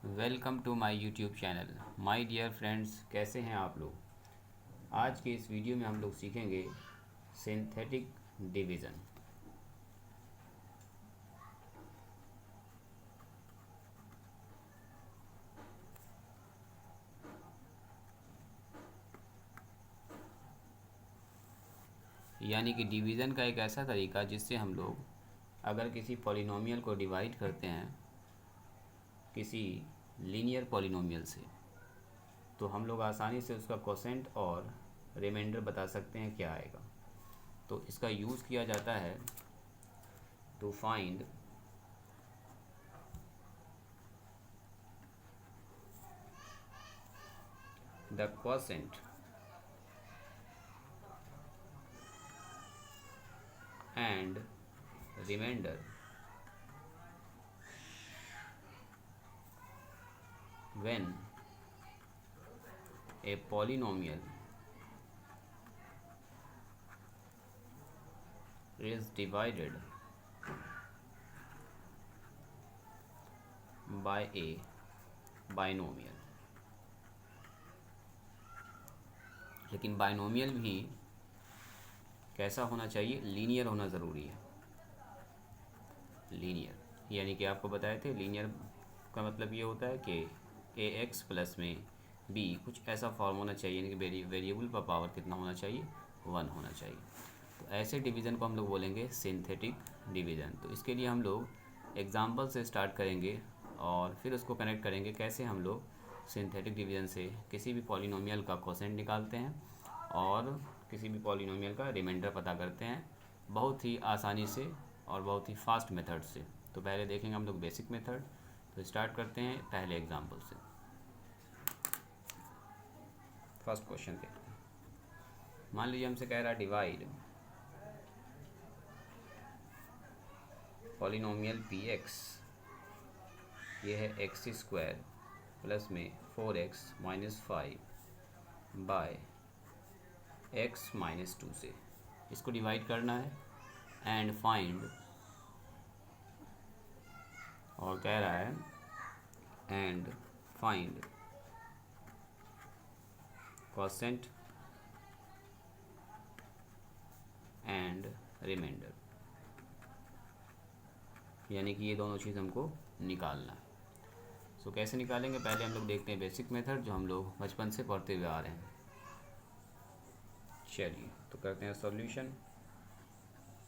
Welcome to my YouTube channel. My dear friends, कैसे हैं आप लोग। आज के इस वीडियो में हम लोग सीखेंगे सिंथेटिक डिवीज़न। यानी कि डिवीज़न का एक ऐसा तरीका जिससे हम लोग अगर किसी पॉलिनोमियल को डिवाइड करते हैं किसी लीनियर पॉलिनोमियल से, तो हम लोग आसानी से उसका कोसेंट और रिमाइंडर बता सकते हैं क्या आएगा। तो इसका यूज़ किया जाता है to find the quotient and remainder when a polynomial is divided by a binomial। लेकिन बाइनोमियल भी कैसा होना चाहिए, लीनियर होना ज़रूरी है। लीनियर यानी कि आपको बताए थे लीनियर का मतलब ये होता है कि ए एक्स प्लस में बी कुछ ऐसा फॉर्म होना चाहिए, यानी कि वेरिएबल का पावर कितना होना चाहिए, 1 होना चाहिए। तो ऐसे डिवीज़न को हम लोग बोलेंगे सिंथेटिक डिवीज़न। तो इसके लिए हम लोग एग्जाम्पल से स्टार्ट करेंगे और फिर उसको कनेक्ट करेंगे कैसे हम लोग सिंथेटिक डिवीज़न से किसी भी पॉलिनोमियल का कोसेंट निकालते हैं और किसी भी पॉलिनोमियल का रिमाइंडर पता करते हैं, बहुत ही आसानी से और बहुत ही फास्ट मेथड से। तो पहले देखेंगे हम लोग बेसिक मेथड। तो स्टार्ट करते हैं पहले एग्जांपल से। फर्स्ट क्वेश्चन देखते हैं। मान लीजिए हमसे कह रहा है डिवाइड पॉलिनोमियल पी एक्स, ये है एक्स स्क्वायर प्लस में 4x minus 5 bye x minus 2 से इसको डिवाइड करना है एंड फाइंड, और कह रहा है and find quotient and remainder, यानी कि ये दोनों चीज़ हमको निकालना है। सो कैसे निकालेंगे, पहले हम लोग देखते हैं बेसिक मेथड जो हम लोग बचपन से पढ़ते हुए आ रहे हैं। चलिए तो करते हैं सॉल्यूशन,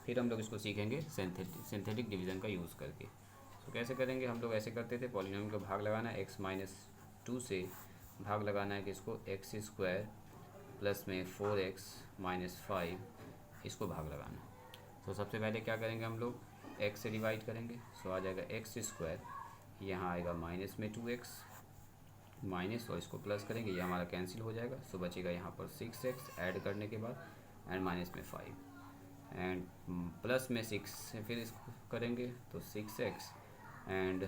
फिर हम लोग इसको सीखेंगे सिंथेटिक डिवीज़न का यूज़ करके। तो कैसे करेंगे, हम लोग ऐसे करते थे, पॉलिनोमियल का भाग लगाना है एक्स माइनस 2 से, भाग लगाना है कि इसको एक्स स्क्वायर प्लस में 4x माइनस 5, इसको भाग लगाना है। तो सबसे पहले क्या करेंगे, हम लोग x से डिवाइड करेंगे। सो आ जाएगा एक्स स्क्वायर, यहाँ आएगा माइनस में 2x माइनस, और इसको प्लस करेंगे, ये हमारा कैंसिल हो जाएगा। सो बचेगा यहाँ पर 6x ऐड करने के बाद एंड माइनस में 5 एंड प्लस में 6 से फिर इसको करेंगे तो 6x एंड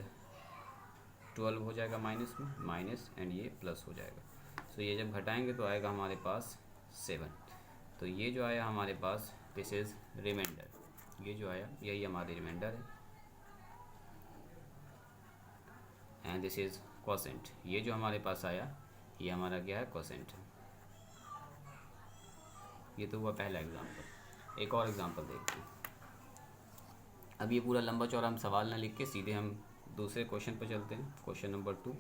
12 हो जाएगा माइनस में, माइनस एंड ये प्लस हो जाएगा। सो ये जब घटाएंगे तो आएगा हमारे पास 7। तो ये जो आया हमारे पास दिस इज़ रिमाइंडर, ये जो आया यही हमारी रिमाइंडर है एंड दिस इज़ कोसेंट। ये जो हमारे पास आया ये हमारा क्या है, कोसेंट। ये तो हुआ पहला एग्जांपल। एक और एग्जांपल देखते हैं। अब ये पूरा लंबा चौड़ा हम सवाल ना लिख के सीधे हम दूसरे क्वेश्चन पर चलते हैं। क्वेश्चन नंबर 2,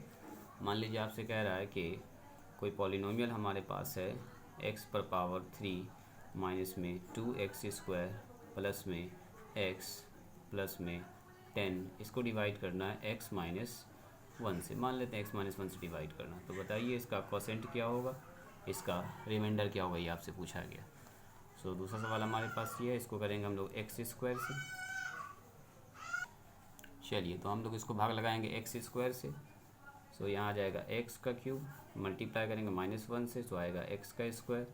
मान लीजिए आपसे कह रहा है कि कोई पॉलिनोमियल हमारे पास है x पर पावर 3 माइनस में 2x स्क्वायर प्लस में x प्लस में 10, इसको डिवाइड करना है x माइनस 1 से। मान लेते हैं x माइनस 1 से डिवाइड करना। तो बताइए इसका कोसेंट क्या होगा, इसका रिमाइंडर क्या होगा, ये आपसे पूछा गया। सो दूसरा सवाल हमारे पास ये है, इसको करेंगे हम लोग एक्स स्क्वायर से। चलिए तो हम लोग इसको भाग लगाएंगे एक्स स्क्वायर से। सो यहाँ आ जाएगा एक्स का क्यूब, मल्टीप्लाई करेंगे माइनस 1 से, तो आएगा एक्स का स्क्वायर,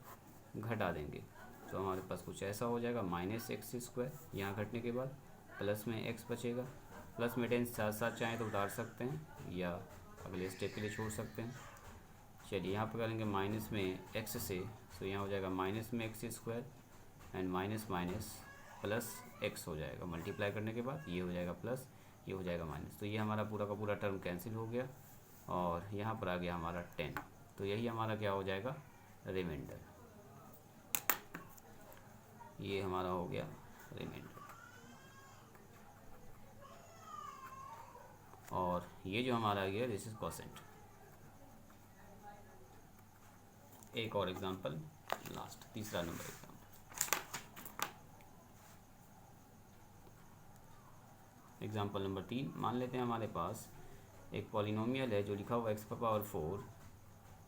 घटा देंगे तो हमारे पास कुछ ऐसा हो जाएगा माइनस एक्स स्क्वायर, यहाँ घटने के बाद प्लस में एक्स बचेगा, प्लस में 10 साथ साथ चाहें तो उतार सकते हैं या अगले स्टेप के लिए छोड़ सकते हैं। चलिए यहाँ पर करेंगे माइनस में एक्स से, तो यहाँ हो जाएगा माइनस में x square and minus minus plus x हो जाएगा, मल्टीप्लाई करने के बाद ये हो जाएगा प्लस, ये हो जाएगा माइनस। तो ये हमारा पूरा का पूरा टर्म कैंसिल हो गया और यहाँ पर आ गया हमारा 10। तो यही हमारा क्या हो जाएगा, रिमाइंडर। ये हमारा हो गया रिमाइंडर। और ये जो हमारा आ गया दिस इज कोसेंट। एक और एग्जांपल, लास्ट तीसरा नंबर एग्जांपल। एग्जांपल नंबर 3, मान लेते हैं हमारे पास एक पॉलिनोमियल है जो लिखा हुआ x पर power 4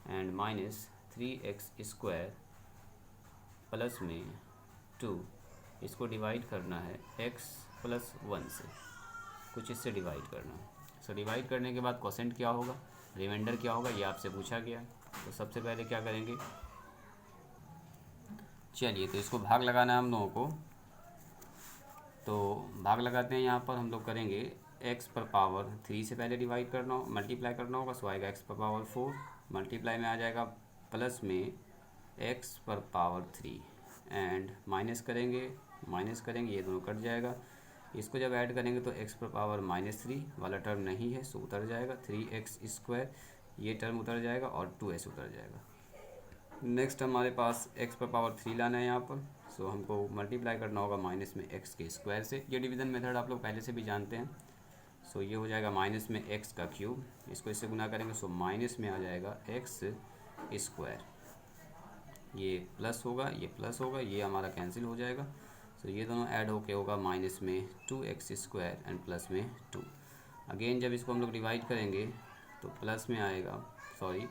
and minus 3x² plus में 2। इसको डिवाइड करना है x प्लस 1 से, कुछ इससे डिवाइड करना है। सो डिवाइड करने के बाद कोसेंट क्या होगा, रिमाइंडर क्या होगा, ये आपसे पूछा गया है। तो सबसे पहले क्या करेंगे, चलिए तो इसको भाग लगाना है हम लोगों को। तो भाग लगाते हैं, यहाँ पर हम लोग करेंगे x पर पावर 3 से पहले डिवाइड करना, मल्टीप्लाई करना होगा। सो आएगा x पर पावर 4, मल्टीप्लाई में आ जाएगा प्लस में x पर पावर 3 एंड माइनस करेंगे, ये दोनों कट जाएगा। इसको जब ऐड करेंगे तो x पर पावर -3 वाला टर्म नहीं है, सो उतर जाएगा। 3x² ये टर्म उतर जाएगा और 2s उतर जाएगा। नेक्स्ट हमारे पास x पर पावर 3 लाना है यहाँ पर। सो हमको मल्टीप्लाई करना होगा माइनस में x के स्क्वायर से। ये डिवीज़न मेथड आप लोग पहले से भी जानते हैं। सो ये हो जाएगा माइनस में x का क्यूब, इसको इससे गुना करेंगे सो माइनस में आ जाएगा x²। ये प्लस होगा, ये प्लस होगा, ये हमारा कैंसिल हो जाएगा। सो ये दोनों ऐड होके होगा माइनस में 2x² एंड प्लस में 2। अगेन जब इसको हम लोग डिवाइड करेंगे तो प्लस में आएगा, सॉरी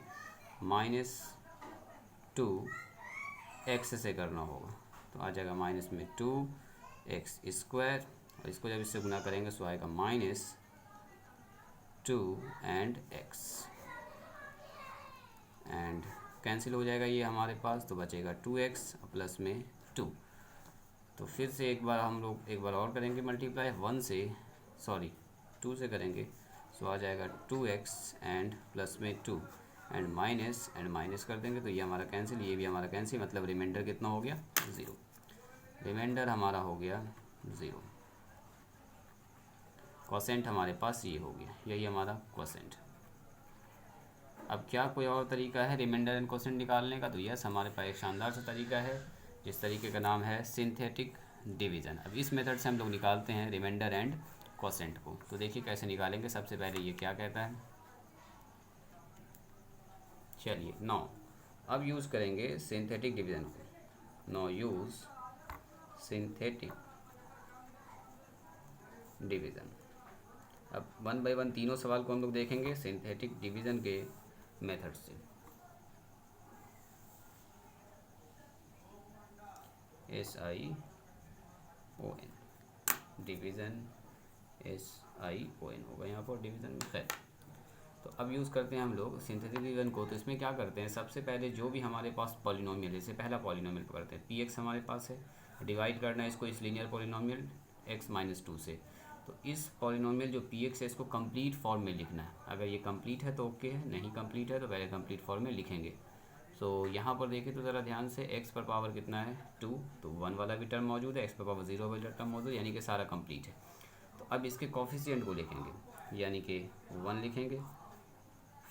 -2x से करना होगा, तो आ जाएगा माइनस में 2x² और इसको जब इससे गुना करेंगे तो आएगा -2 एंड x एंड कैंसिल हो जाएगा ये हमारे पास, तो बचेगा 2x प्लस में 2। तो फिर से एक बार और करेंगे मल्टीप्लाई 2 से करेंगे, सो आ जाएगा 2x एंड प्लस में 2 एंड माइनस कर देंगे तो ये हमारा कैंसिल, ये भी हमारा कैंसिल, मतलब रिमाइंडर कितना हो गया, 0। रिमाइंडर हमारा हो गया 0। कोसेंट हमारे पास ये हो गया, यही हमारा कोसेंट। अब क्या कोई और तरीका है रिमाइंडर एंड कोसेंट निकालने का, तो यस हमारे पास एक शानदार सा तरीका है, जिस तरीके का नाम है सिंथेटिक डिवीज़न। अब इस मेथड से हम लोग निकालते हैं रिमाइंडर एंड कोसेंट को। तो देखिए कैसे निकालेंगे। सबसे पहले ये क्या कहता है, चलिए अब यूज़ करेंगे सिंथेटिक डिवीज़न को। Use synthetic division. अब 1 बाय 1 तीनों सवाल को हम लोग देखेंगे सिंथेटिक डिवीज़न के मेथड से। SION डिवीज़न, SION होगा यहाँ पर डिवीज़न में, खैर। तो अब यूज़ करते हैं हम लोग सिंथेटिक डिवीज़न को। तो इसमें क्या करते हैं, सबसे पहले जो भी हमारे पास पॉलिनोमियल है, जैसे पहला पॉलिनोमियल पकड़ते हैं, px हमारे पास है, डिवाइड करना है इसको इस लीनियर पॉलिनोमियल x-2 से। तो इस पॉलिनोमियल जो px है इसको कंप्लीट फॉर्म में लिखना है। अगर ये कंप्लीट है तो ओके है, नहीं कंप्लीट है तो पहले कंप्लीट फॉर्म में लिखेंगे। सो यहाँ पर देखिए तो ज़रा ध्यान से, x पर पावर कितना है 2, तो 1 वाला भी टर्म मौजूद है, x पर पावर 0 वाला टर्म मौजूद है, यानी कि सारा कंप्लीट है। तो अब इसके कोफिशिएंट को लिखेंगे, यानी कि 1 लिखेंगे,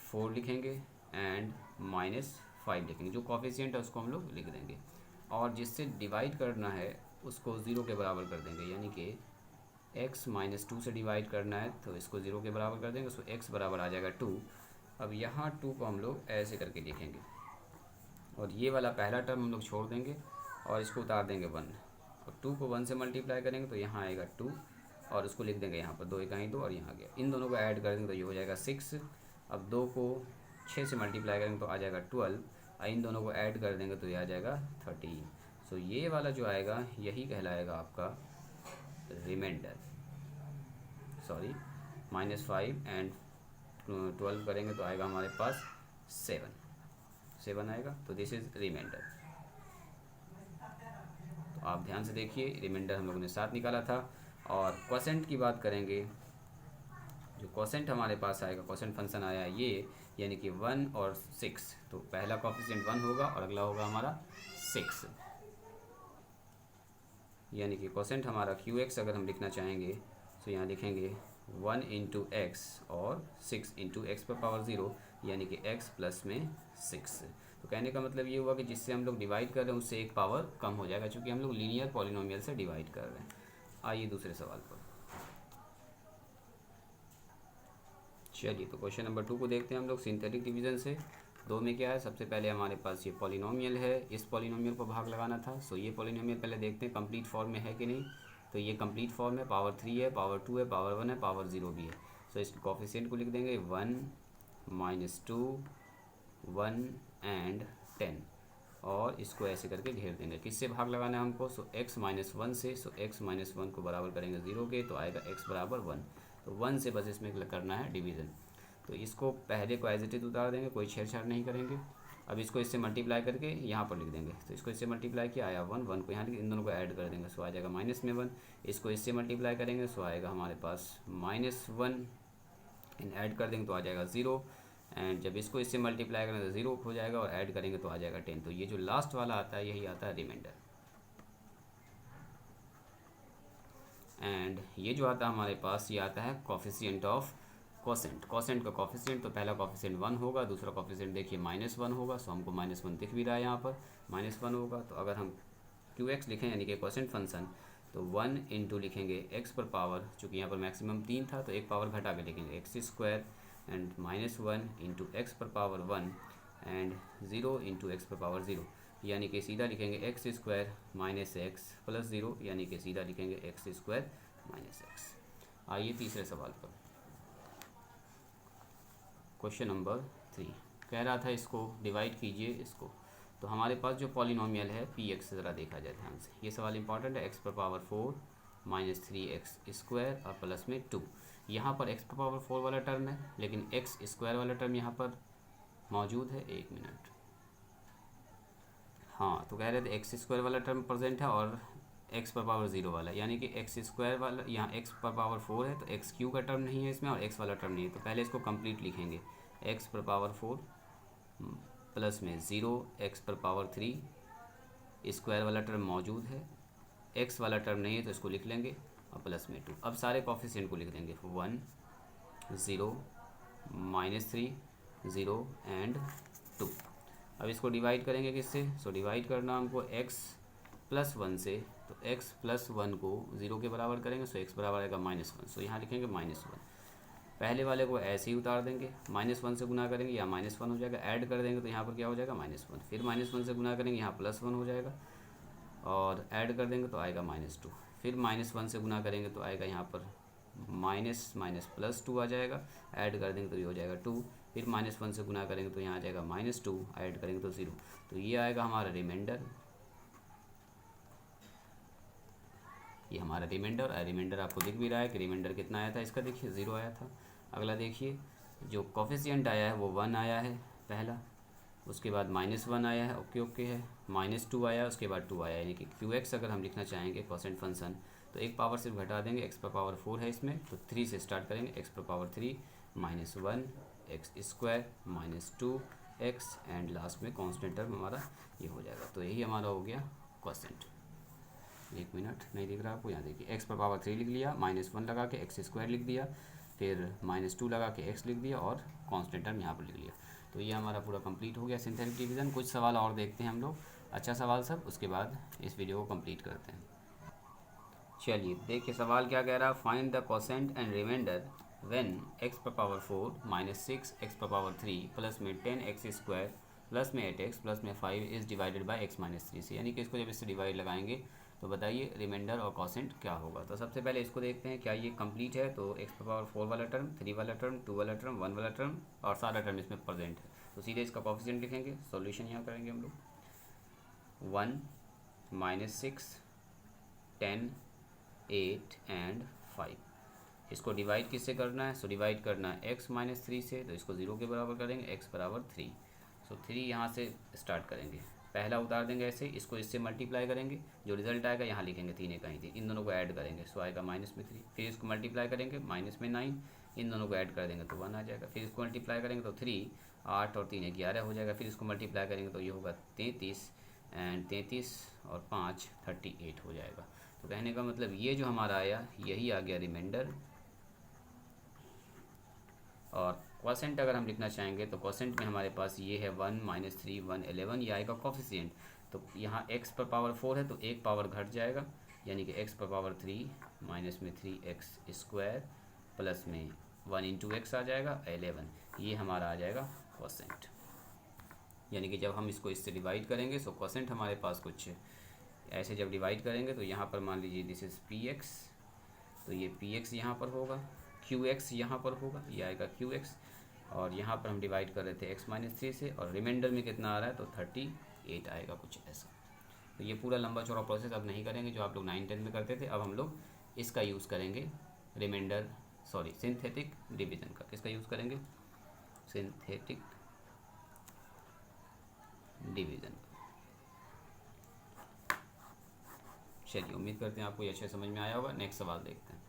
4 लिखेंगे एंड -5 लिखेंगे। जो कोफिशिएंट है उसको हम लोग लिख देंगे और जिससे डिवाइड करना है उसको 0 के बराबर कर देंगे, यानी कि x-2 से डिवाइड करना है तो इसको 0 के बराबर कर देंगे, उसको x बराबर आ जाएगा 2। अब यहाँ 2 को हम लोग ऐसे करके लिखेंगे और ये वाला पहला टर्म हम लोग छोड़ देंगे और इसको उतार देंगे 1, और 2 को 1 से मल्टीप्लाई करेंगे तो यहाँ आएगा 2 और उसको लिख देंगे यहाँ पर 2 1 2 और यहाँ गया। इन दोनों को ऐड कर देंगे तो ये हो जाएगा 6। अब 2 को 6 से मल्टीप्लाई करेंगे तो आ जाएगा 12 और इन दोनों को ऐड कर देंगे तो ये आ जाएगा 13। सो ये वाला जो आएगा यही कहलाएगा आपका रिमाइंडर, सॉरी -5 एंड 12 करेंगे तो आएगा हमारे पास 7 आएगा, तो दिस इज़ रिमाइंडर। तो आप ध्यान से देखिए, रिमाइंडर हम लोगों ने 7 निकाला था। और कोसेंट की बात करेंगे, जो कोसेंट हमारे पास आएगा, कोसेंट फंक्शन आया ये, यानी कि 1 और 6। तो पहला कोफिशिएंट 1 होगा और अगला होगा हमारा 6, यानी कि कोसेंट हमारा QX अगर हम लिखना चाहेंगे तो यहाँ लिखेंगे 1 इंटू एक्स और 6 इंटू एक्स पर पावर 0 यानी कि x प्लस में 6। तो कहने का मतलब ये हुआ कि जिससे हम लोग डिवाइड कर रहे हैं उससे एक पावर कम हो जाएगा, क्योंकि हम लोग लीनियर पॉलिनोमियल से डिवाइड कर रहे हैं। आइए दूसरे सवाल पर। चलिए तो क्वेश्चन नंबर 2 को देखते हैं हम लोग सिंथेटिक डिवीज़न से। 2 में क्या है, सबसे पहले हमारे पास ये पॉलिनोमियल है, इस पॉलिनोमियल को भाग लगाना था। सो ये पॉलिनोमियल पहले देखते हैं कंप्लीट फॉर्म में है कि नहीं। तो ये कंप्लीट फॉर्म है, पावर 3 है, पावर 2 है, पावर 1 है, पावर 0 भी है। सो इसके कोफिशिएंट को लिख देंगे 1 -2 1 एंड 10 और इसको ऐसे करके घेर देंगे। किससे भाग लगाना है हमको, सो x -1 से। सो x -1 को बराबर करेंगे 0 के, तो आएगा x बराबर 1। तो 1 से बस इसमें करना है डिवीज़न। तो इसको पहले को एज इट इज़ उतार देंगे, कोई छेड़छाड़ नहीं करेंगे। अब इसको इससे मल्टीप्लाई करके यहाँ पर लिख देंगे। तो इसको इससे मल्टीप्लाई किया, आया 1, 1 को यहाँ लिख, इन दोनों को ऐड कर देंगे, सो आ जाएगा माइनस में 1। इसको इससे मल्टीप्लाई करेंगे, सो आएगा हमारे पास -1, इन ऐड कर देंगे तो आ जाएगा 0। एंड जब इसको इससे मल्टीप्लाई करेंगे तो 0 हो जाएगा और ऐड करेंगे तो आ जाएगा 10। तो ये जो लास्ट वाला आता है यही आता है रिमाइंडर। एंड ये जो आता है हमारे पास, ये आता है कोफिशिएंट ऑफ कोसेंट। कोसेंट का कोफिशिएंट, तो पहला कोफिशिएंट 1 होगा, दूसरा कोफिशिएंट देखिए -1 होगा। सो हमको -1 दिख भी रहा है यहाँ पर, -1 होगा। तो अगर हम QX लिखें यानी कि कोसेंट फंक्शन, तो 1 इंटू लिखेंगे x पर पावर, चूँकि यहाँ पर मैक्सिमम 3 था तो एक पावर घटा के लिखेंगे x² एंड -1 इंटू एक्स पर पावर 1 एंड 0 इंटू एक्स पर पावर 0, यानी कि सीधा लिखेंगे x² माइनस एक्स प्लस 0, यानी कि सीधा लिखेंगे x² माइनस एक्स। आइए तीसरे सवाल पर। क्वेश्चन नंबर 3 कह रहा था इसको डिवाइड कीजिए इसको। तो हमारे पास जो पॉलिनोमियल है px, ज़रा देखा जाए ध्यान से, ये सवाल इंपॉर्टेंट है। x पर पावर 4 -3x² और प्लस में 2। यहाँ पर x पर पावर 4 वाला टर्म है, लेकिन x² वाला टर्म यहाँ पर मौजूद है। 1 मिनट, हाँ, तो कह रहे थे x² वाला टर्म प्रेजेंट है और x पर पावर 0 वाला, यानी कि x² वाला यहाँ x पर पावर 4 है तो x³ का टर्म नहीं है इसमें और x वाला टर्म नहीं है। तो पहले इसको कंप्लीट लिखेंगे, x पर पावर 4 प्लस में 0 x पर पावर 3, स्क्वायर वाला टर्म मौजूद है, x वाला टर्म नहीं है तो इसको लिख लेंगे और प्लस में 2। अब सारे कोफिशिएंट को लिख देंगे 1 0 -3 0 एंड 2। अब इसको डिवाइड करेंगे किससे, सो डिवाइड करना हमको x प्लस 1 से। तो x प्लस 1 को 0 के बराबर करेंगे, सो x बराबर आएगा -1। सो यहाँ लिखेंगे -1। पहले वाले को ऐसे ही उतार देंगे, -1 से गुना करेंगे या -1 हो जाएगा, ऐड कर देंगे तो यहाँ पर क्या हो जाएगा -1, फिर -1 से गुना करेंगे यहाँ +1 हो जाएगा और ऐड कर देंगे तो आएगा -2, फिर -1 से गुना करेंगे तो आएगा यहाँ पर माइनस +2 आ जाएगा, ऐड कर देंगे तो ये हो जाएगा 2, फिर -1 से गुना करेंगे तो यहाँ आ जाएगा -2, ऐड करेंगे तो 0। तो ये आएगा हमारा रिमाइंडर, ये हमारा रिमाइंडर। रिमाइंडर आपको दिख भी रहा है कि रिमाइंडर कितना आया था इसका, देखिए 0 आया था। अगला देखिए, जो कोफिशिएंट आया है वो 1 आया है पहला, उसके बाद -1 आया है, ओके है, -2 आया, उसके बाद 2 आया, यानी कि QX अगर हम लिखना चाहेंगे कोसेंट फंक्शन तो एक पावर सिर्फ घटा देंगे, x पर पावर 4 है इसमें तो 3 से स्टार्ट करेंगे, x पर power 3 -1 x² -2x and last में कॉन्स्टेंट टर्म हमारा ये हो जाएगा। तो यही हमारा हो गया कोसेंट। 1 मिनट, नहीं दिख रहा आपको, यहाँ देखिए, x पर पावर 3 लिख लिया, -1 लगा के x² लिख दिया, फिर -2 लगा के x लिख दिया और कांस्टेंट टर्म यहाँ पर लिख लिया। तो ये हमारा पूरा कंप्लीट हो गया सिंथेटिक डिवीज़न। कुछ सवाल और देखते हैं हम लोग, अच्छा सवाल सब, उसके बाद इस वीडियो को कंप्लीट करते हैं। चलिए देखिए सवाल क्या कह रहा है, find the quotient and remainder when x पर पावर 4 -6 x पर पावर 3 प्लस में 10x² प्लस में 8x प्लस में 5 इज़ डिवाइडेड बाई x -3 से, यानी कि इसको जब इससे डिवाइड लगाएंगे तो बताइए रिमाइंडर और कोसेंट क्या होगा। तो सबसे पहले इसको देखते हैं क्या ये कंप्लीट है। तो x पर पावर 4 वाला टर्म, 3 वाला टर्म, 2 वाला टर्म, 1 वाला टर्म और सारा टर्म इसमें प्रेजेंट है। तो सीधे इसका कोफिशिएंट लिखेंगे, सॉल्यूशन यहाँ करेंगे हम लोग। 1 -6 10 8 एंड 5। इसको डिवाइड किससे करना है, सो डिवाइड करना है x -3 से, तो इसको 0 के बराबर करेंगे, x बराबर 3। सो 3 यहाँ से स्टार्ट करेंगे, पहला उतार देंगे ऐसे, इसको इससे मल्टीप्लाई करेंगे, जो रिजल्ट आएगा यहाँ लिखेंगे 3 1 3, इन दोनों को ऐड करेंगे, सो आएगा -3, फिर इसको मल्टीप्लाई करेंगे -9, इन दोनों को ऐड कर देंगे तो 1 आ जाएगा, फिर इसको मल्टीप्लाई करेंगे तो 3 8 और 3 11 हो जाएगा, फिर इसको मल्टीप्लाई करेंगे तो ये होगा 33 एंड 33 और 5 38 हो जाएगा। तो कहने का मतलब ये जो हमारा आया यही आ गया रिमाइंडर, और क्वोशेंट अगर हम लिखना चाहेंगे तो क्वोशेंट में हमारे पास ये है 1 - 3 1 11, ये आएगा कोफिशिएंट। तो यहाँ x पर पावर 4 है तो एक पावर घट जाएगा, यानी कि x पर पावर 3 माइनस में 3x स्क्वायर प्लस में 1 इंटू एक्स आ जाएगा 11, ये हमारा आ जाएगा क्वोशेंट। यानी कि जब हम इसको इससे डिवाइड करेंगे तो क्वोशेंट हमारे पास कुछ ऐसे जब डिवाइड करेंगे तो यहाँ पर मान लीजिए दिस इज़ px, तो ये px यहाँ पर होगा, qx यहाँ पर होगा, ये आएगा qx, और यहाँ पर हम डिवाइड कर रहे थे x - 3 से, और रिमाइंडर में कितना आ रहा है तो 38 आएगा कुछ ऐसा। तो ये पूरा लंबा चौड़ा प्रोसेस अब नहीं करेंगे जो आप लोग 9-10 में करते थे। अब हम लोग इसका यूज़ करेंगे सिंथेटिक डिवीज़न का। किसका यूज़ करेंगे? Synthetic division. चलिए, उम्मीद करते हैं आपको ये अच्छे समझ में आया होगा। नेक्स्ट सवाल देखते हैं।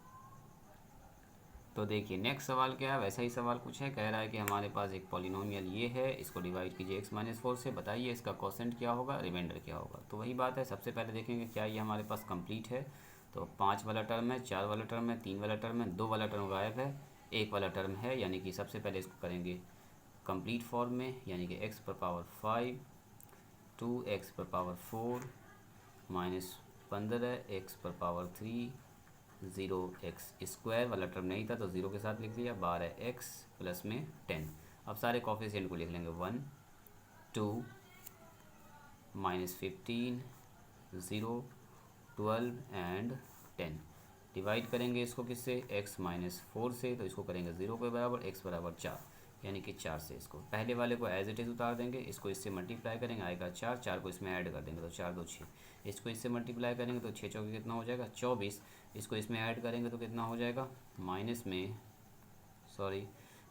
तो देखिए नेक्स्ट सवाल क्या है, वैसा ही सवाल कुछ है। कह रहा है कि हमारे पास एक पॉलिनोमियल ये है, इसको डिवाइड कीजिए x - 4 से, बताइए इसका कोसेंट क्या होगा, रिमाइंडर क्या होगा। तो वही बात है, सबसे पहले देखेंगे क्या ये हमारे पास कंप्लीट है। तो 5 वाला टर्म है, 4 वाला टर्म है, 3 वाला टर्म है, 2 वाला टर्म गायब है, 1 वाला टर्म है, यानी कि सबसे पहले इसको करेंगे कंप्लीट फॉर्म में, यानी कि x पर पावर 5 2x पर पावर 4 माइनस 15 x पर पावर 3 0x स्क्वायर वाला टर्म नहीं था तो 0 के साथ लिख लिया, 12x प्लस में 10। अब सारे कोफिशिएंट को लिख लेंगे 1 2 -15 0 12 एंड 10। डिवाइड करेंगे इसको किससे, x - 4 से, तो इसको करेंगे 0 के बराबर, x बराबर 4, यानी कि 4 से इसको पहले वाले को एज इट इज़ उतार देंगे, इसको इससे मल्टीप्लाई करेंगे आएगा 4, 4 को इसमें ऐड कर देंगे तो 4 2 6, इसको इससे मल्टीप्लाई करेंगे तो 6 चौके कितना हो जाएगा 24, इसको इसमें ऐड करेंगे तो कितना हो जाएगा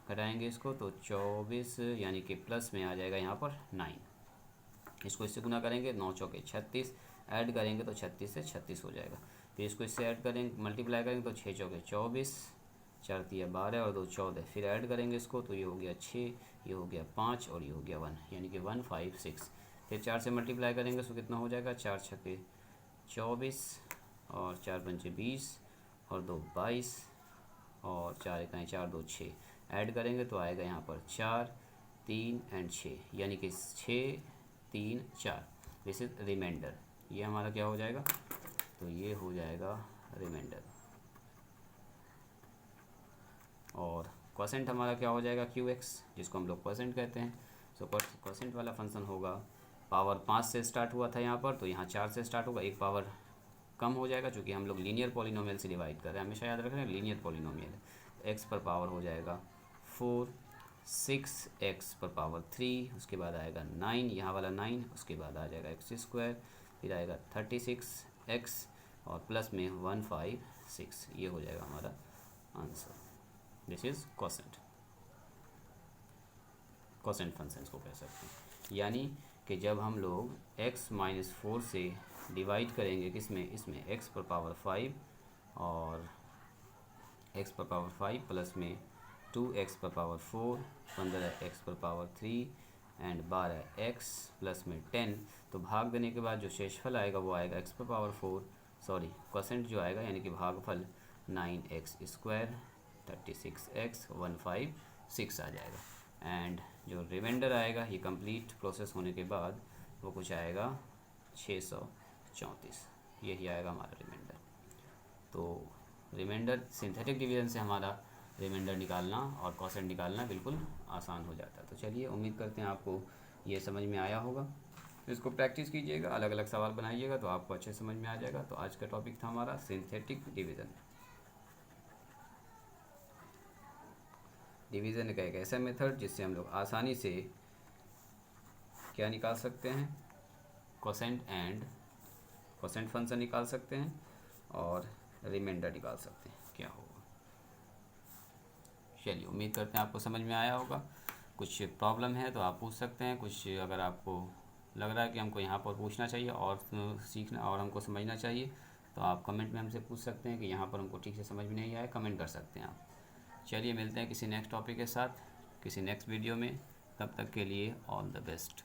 घटाएंगे इसको तो 24, यानी कि प्लस में आ जाएगा यहाँ पर 9। इसको इससे गुना करेंगे 9 चौके 36, ऐड करेंगे तो 36 से 36 हो जाएगा। फिर इसको इससे ऐड करेंगे मल्टीप्लाई करेंगे तो 6 चौके 24, 4 तिया 12 और 2 14, फिर ऐड करेंगे इसको तो ये हो गया 6, ये हो गया 5 और ये हो गया 1, यानी कि 156। फिर 4 से मल्टीप्लाई करेंगे तो कितना हो जाएगा 4 छक्के 24 और 4 पंचे 20 और 2 22 और 4 इकाई 4 2 6, ऐड करेंगे तो आएगा यहाँ पर 4 3 एंड 6, यानी कि 6 3 4, दिस इज रिमाइंडर। ये हमारा क्या हो जाएगा, तो ये हो जाएगा रिमाइंडर। और कोसेंट हमारा क्या हो जाएगा qx, जिसको हम लोग कोसेंट कहते हैं। सो कोसेंट वाला फंक्शन होगा, पावर 5 से स्टार्ट हुआ था यहाँ पर, तो यहाँ 4 से स्टार्ट होगा, एक पावर कम हो जाएगा क्योंकि हम लोग लीनियर पॉलिनोमियल से डिवाइड कर रहे हैं, हमेशा याद रख रहे हैं लीनियर पॉलिनोमियल। x पर पावर हो जाएगा 4 6x पर पावर 3, उसके बाद आएगा 9, यहाँ वाला 9, उसके बाद आ जाएगा x स्क्वायर, फिर आएगा 36x और प्लस में 156, ये हो जाएगा हमारा answer. This is quotient function को कह सकते हैं। यानी कि जब हम लोग x - 4 से डिवाइड करेंगे किसमें, इसमें x पर पावर 5 और x पर पावर 5 प्लस में 2x पर पावर 4 15x पर पावर 3 एंड 12x प्लस में 10, तो भाग देने के बाद जो शेषफल आएगा वो आएगा x पर पावर 4 कोसेंट जो आएगा, यानी कि भागफल 9x स्क्वायर 36x 156 आ जाएगा। एंड जो रिमाइंडर आएगा ये कंप्लीट प्रोसेस होने के बाद वो कुछ आएगा 634, यही आएगा हमारा रिमाइंडर। तो रिमाइंडर सिंथेटिक डिवीज़न से हमारा रिमाइंडर निकालना और कोसेंट निकालना बिल्कुल आसान हो जाता है। तो चलिए, उम्मीद करते हैं आपको ये समझ में आया होगा। इसको प्रैक्टिस कीजिएगा, अलग अलग सवाल बनाइएगा तो आपको अच्छे समझ में आ जाएगा। तो आज का टॉपिक था हमारा सिंथेटिक डिवीज़न। डिवीज़न का एक ऐसा मेथड जिससे हम लोग आसानी से क्या निकाल सकते हैं, कोसेंट फंक्शन निकाल सकते हैं और रिमाइंडर निकाल सकते हैं क्या होगा। चलिए, उम्मीद करते हैं आपको समझ में आया होगा। कुछ प्रॉब्लम है तो आप पूछ सकते हैं, कुछ अगर आपको लग रहा है कि हमको यहाँ पर पूछना चाहिए और सीखना और हमको समझना चाहिए तो आप कमेंट में हमसे पूछ सकते हैं कि यहाँ पर हमको ठीक से समझ में नहीं आया, कमेंट कर सकते हैं आप। चलिए, मिलते हैं किसी नेक्स्ट टॉपिक के साथ किसी नेक्स्ट वीडियो में, तब तक के लिए ऑल द बेस्ट।